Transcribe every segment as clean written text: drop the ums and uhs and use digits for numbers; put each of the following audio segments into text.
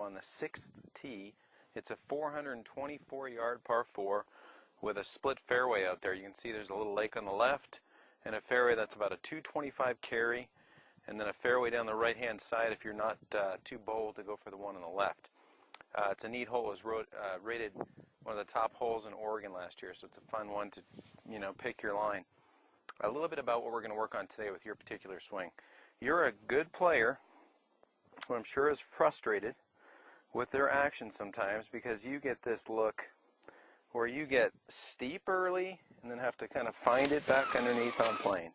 on the 6th tee. It's a 424-yard par 4 with a split fairway out there. You can see there's a little lake on the left and a fairway that's about a 225 carry, and then a fairway down the right-hand side if you're not too bold to go for the one on the left. It's a neat hole. It was rated one of the top holes in Oregon last year, so it's a fun one to, pick your line. A little bit about what we're going to work on today with your particular swing. You're a good player who I'm sure is frustrated with their action sometimes because you get this look where you get steep early and then have to kind of find it back underneath on plane.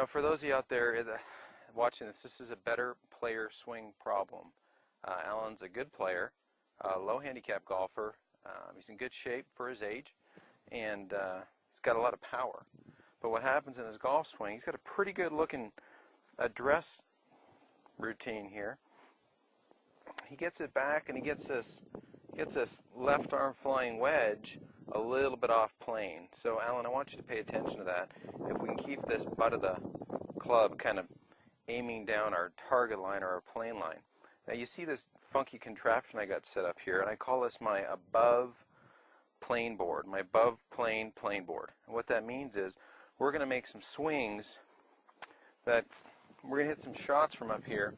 For those of you out there watching this is a better player swing problem. Alan's a good player, low handicap golfer. He's in good shape for his age, and he's got a lot of power. But what happens in his golf swing, he's got a pretty good looking address routine here. He gets it back and he gets this left arm flying wedge a little bit off plane. So Alan, I want you to pay attention to that. If we can keep this butt of the club kind of aiming down our target line or our plane line. Now you see this funky contraption I got set up here, and I call this my above plane board, my above plane board. And what that means is we're going to make some swings that we're going to hit some shots from up here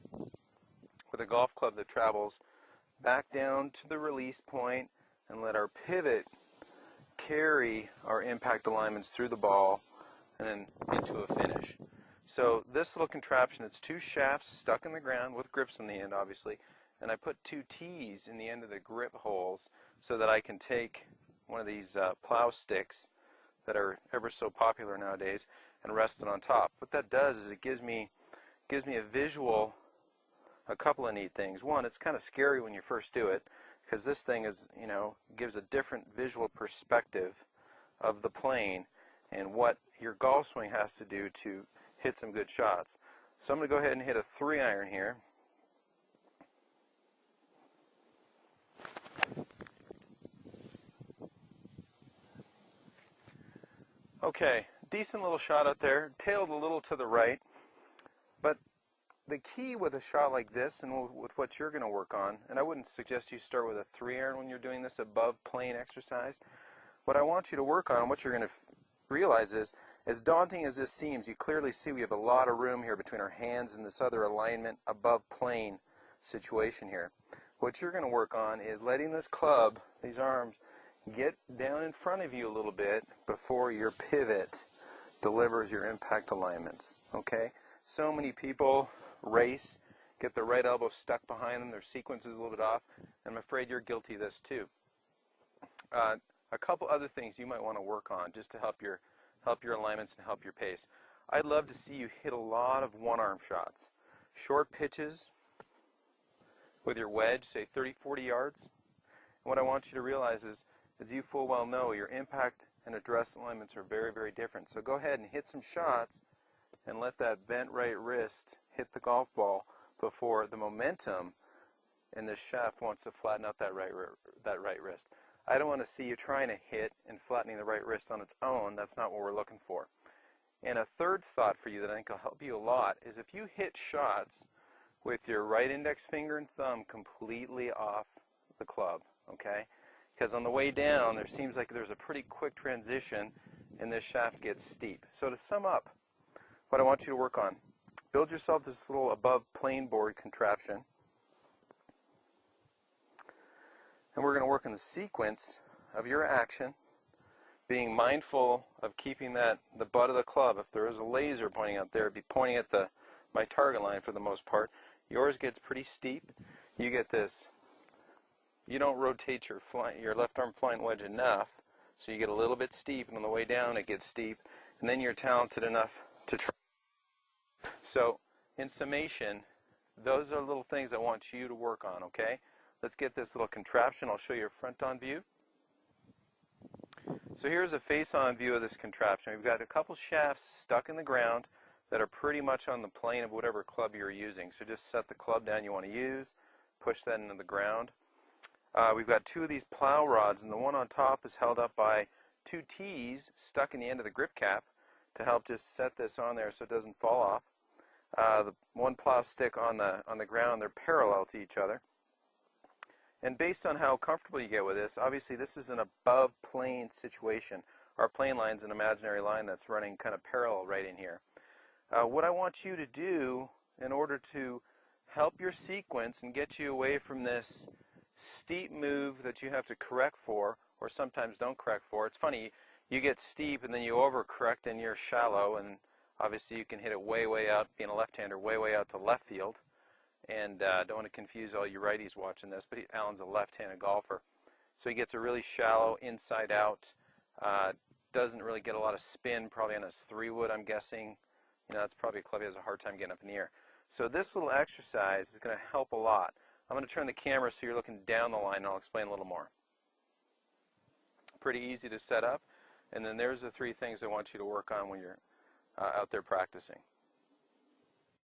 with a golf club that travels back down to the release point and let our pivot carry our impact alignments through the ball and then into a finish. So this little contraption, it's two shafts stuck in the ground with grips on the end, obviously, and I put two T's in the end of the grip holes so that I can take one of these plow sticks that are ever so popular nowadays and rest it on top. What that does is it gives me a visual, a couple of neat things. One, it's kind of scary when you first do it because this thing is, gives a different visual perspective of the plane and what your golf swing has to do to hit some good shots. So I'm going to go ahead and hit a 3-iron here. Okay, decent little shot out there, tailed a little to the right, but the key with a shot like this and with what you're going to work on, and I wouldn't suggest you start with a 3-iron when you're doing this above plane exercise. What I want you to work on, what you're going to realize is, as daunting as this seems, you clearly see we have a lot of room here between our hands and this other alignment above plane situation here. What you're going to work on is letting this club, these arms, get down in front of you a little bit before your pivot delivers your impact alignments. Okay? So many people race, get the right elbow stuck behind them, their sequence is a little bit off, and I'm afraid you're guilty of this too. A couple other things you might want to work on just to help your alignments and help your pace. I'd love to see you hit a lot of one-arm shots. Short pitches with your wedge, say 30-40 yards. And what I want you to realize is, as you full well know, your impact and address alignments are very, very different. So go ahead and hit some shots and let that bent right wrist hit the golf ball before the momentum in this shaft wants to flatten out that right wrist. I don't want to see you trying to hit and flattening the right wrist on its own. That's not what we're looking for. And a third thought for you that I think will help you a lot is if you hit shots with your right index finger and thumb completely off the club, okay? Because on the way down, there seems like there's a pretty quick transition and this shaft gets steep. So to sum up, what I want you to work on, build yourself this little above plane board contraption. And we're going to work on the sequence of your action, being mindful of keeping the butt of the club. If there is a laser pointing out there, it'd be pointing at my target line for the most part. Yours gets pretty steep. You get this. You don't rotate your left arm flying wedge enough, so you get a little bit steep, and on the way down it gets steep, and then you're talented enough to try. So, in summation, those are little things I want you to work on, okay? Let's get this little contraption. I'll show you a front-on view. So here's a face-on view of this contraption. We've got a couple shafts stuck in the ground that are pretty much on the plane of whatever club you're using. So just set the club down you want to use, push that into the ground. We've got two of these plow rods, and the one on top is held up by two T's stuck in the end of the grip cap to help just set this on there so it doesn't fall off. the one plow stick on the ground. They're parallel to each other. And based on how comfortable you get with this, obviously this is an above plane situation. Our plane line is an imaginary line that's running kind of parallel right in here. What I want you to do in order to help your sequence and get you away from this steep move that you have to correct for, or sometimes don't correct for. It's funny, you get steep and then you overcorrect and you're shallow, and obviously you can hit it way, way out, being a left-hander, way, way out to left field. And don't want to confuse all you righties watching this, but Alan's a left-handed golfer. So he gets a really shallow inside out, doesn't really get a lot of spin, probably on his 3-wood, I'm guessing. You know, that's probably a club he has a hard time getting up in the air. So this little exercise is going to help a lot. I'm going to turn the camera so you're looking down the line, and I'll explain a little more. Pretty easy to set up. And then there's the 3 things I want you to work on when you're out there practicing.